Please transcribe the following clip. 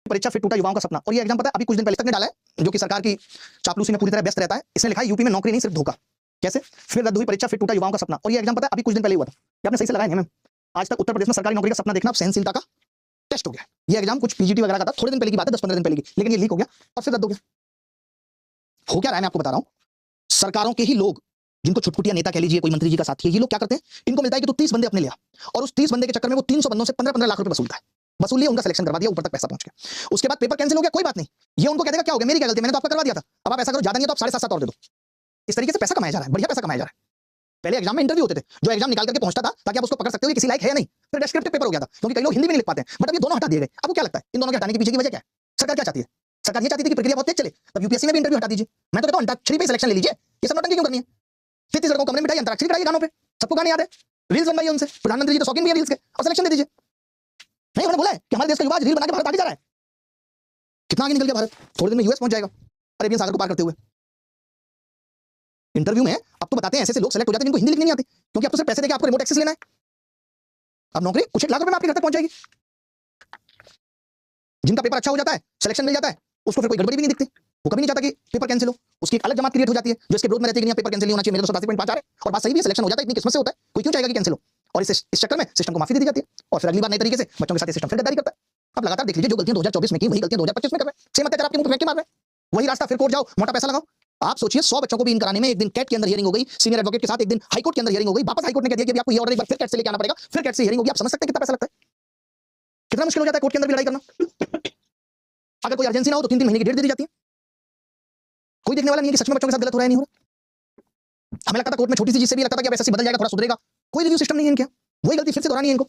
परीक्षा फिर टूटा युवाओं का सपना। और ये एग्जाम पता है अभी कुछ दिन पहले तक ने डाला है, जो कि सरकार की चापलूसी में पूरी तरह व्यस्त रहता है। इसने लिखा है यूपी में नौकरी नहीं सिर्फ धोखा। कैसे? फिर रद्द हुई परीक्षा फिर टूटा युवाओं का सपना। और ये एग्जाम पता है अभी कुछ दिन पहले हुआ था। ये आपने सही से लगाया नहीं। आज तक उत्तर प्रदेश में सरकारी नौकरी का सपना देखना अब सहनशीलता का टेस्ट हो गया। ये एग्जाम कुछ पीजीटी वगैरह का था, थोड़े दिन पहले की बात है, 10-15 दिन पहले की, लेकिन ये लीक हो गया और फिर रद्द हो गया। हो क्या रहा है मैं आपको बता रहा हूं। सरकारों के ही लोग, जिनको छुटपुटिया नेता कह लीजिए, कोई मंत्री जी का साथी है, ये लोग क्या करते हैं, इनको मिलता है कि तू 30 बंदे अपने लिया, और उस 30 बंदे के चक्कर में वो 300 बंदों से 15-15 लाख रुपए वसूलता है। वसूल लिया, उनका सिलेक्शन करवा दिया, ऊपर तक पैसा पहुंच गया। उसके बाद पेपर कैंसिल हो गया, कोई बात नहीं, ये उनको कह देगा क्या हो गया, मेरी क्या गलती, मैंने तो आपका करवा दिया था, अब आप ऐसा करो, ज्यादा नहीं है तो आप 7.5 और दे दो। इस तरीके से पैसा कमाया जा रहा है, बढ़िया पैसा कमाया जा रहा है। पहले एग्जाम में इंटरव्यू होते थे, जो एग्जाम निकाल करके पहुंचता था ताकि आप उसको पकड़ सकते हो कि किसी लायक है या नहीं। फिर डिस्क्रिप्टिव पेपर हो गया था, क्योंकि कई लोग हिंदी में नहीं लिख पाते हैं, बट अब ये दोनों हटा दिए गए। आपको क्या लगता है इन दोनों के हटाने के पीछे की वजह क्या है? सरकार क्या चाहती है? सरकार ये चाहती थी कि प्रक्रिया बहुत तेज चले, तब यूपीएससी में भी इंटरव्यू हटा दीजिए। मैं तो कहता हूं अंताक्षरी पे सिलेक्शन ले लीजिए, ये सब नौटंकी क्यों करनी है? 33 लड़कों कमरे में बिठाइए, अंताक्षरी कराइए गानों पे, सबको गाने याद है, रील्स बनवाइए उनसे, प्रधानमंत्री जी तो शौकीन भी है रील्स के, और सिलेक्शन दे दीजिए। नहीं, उन्होंने बोला है कि हमारे देश का युवा रील बना के भारत आगे जा रहा है। कितना आगे निकल गया भारत, थोड़े दिन में यूएस पहुंच जाएगा अरेबियन सागर को पार करते हुए। इंटरव्यू में अब तो बताते हैं ऐसे लोग सेलेक्ट हो जाते हैं जिनको हिंदी लिखनी नहीं आती, क्योंकि अब तो सिर्फ पैसे देके आपको रिमोट एक्सेस लेना है। अब नौकरी कुछ 1 लाख रुपए में आपके घर तक पहुंच जाएगी। जिनका पेपर अच्छा हो जाता है, सिलेक्शन मिल जाता है, उसको फिर कोई गड़बड़ी भी नहीं दिखती, वो कभी नहीं चाहता कि पेपर कैंसिल हो। उसकी एक अलग जमात क्रिएट हो जाती है जो इसके विरोध में रहती है कि पेपर कैंसिल नहीं होना चाहिए, मेरे तो 87.5 आ रहे हैं और बात सही भी है, सिलेक्शन हो जाता है, इतनी किस्मत से होता है, कोई क्यों चाहेगा कि कैंसिल हो। और इस चक्कर में सिस्टम को माफी दे दी जाती है और फिर अगली बार नए तरीके से बच्चों के साथ सिस्टम फिर गद्दारी करता है। अब लगातार देख लीजिए, जो गलतियां 2024 में की वही गलतियां 2025 में कर रहे हैं। सेम अत्याचार आपके मुंह पे फेंक के मार रहे हैं। वही रास्ता, फिर कोर्ट जाओ, मोटा पैसा लगाओ। आप सोचिए 100 बच्चों को भी इन कराने में एक दिन कैट के अंदर हियरिंग हो गई, सीनियर एडवोकेट के साथ एक दिन हाई कोर्ट के अंदर हियरिंग हो गई, वापस हाई कोर्ट ने कह दिया कि आपको ये ऑर्डर एक बार फिर कैट से लेके आना पड़ेगा, फिर कैट से हियरिंग होगी। आप समझ सकते हैं कितना पैसा लगता है, कितना मुश्किल हो जाता है कोर्ट के अंदर भी लड़ाई करना। अगर कोई अर्जेंसी ना हो तो 3-3 महीने की डेट दे दी जाती है। कोई देखने वाला नहीं है कि सच में बच्चों के साथ गलत हो रहा है, नहीं हो रहा। हमें लगता था कोर्ट में छोटी सी चीज से भी लगता था कि अब एसएससी बदल जाएगा, थोड़ा सुधरेगा। कोई रिव्यू सिस्टम नहीं है इनके, वही गलती फिर से दोहरानी है इनको।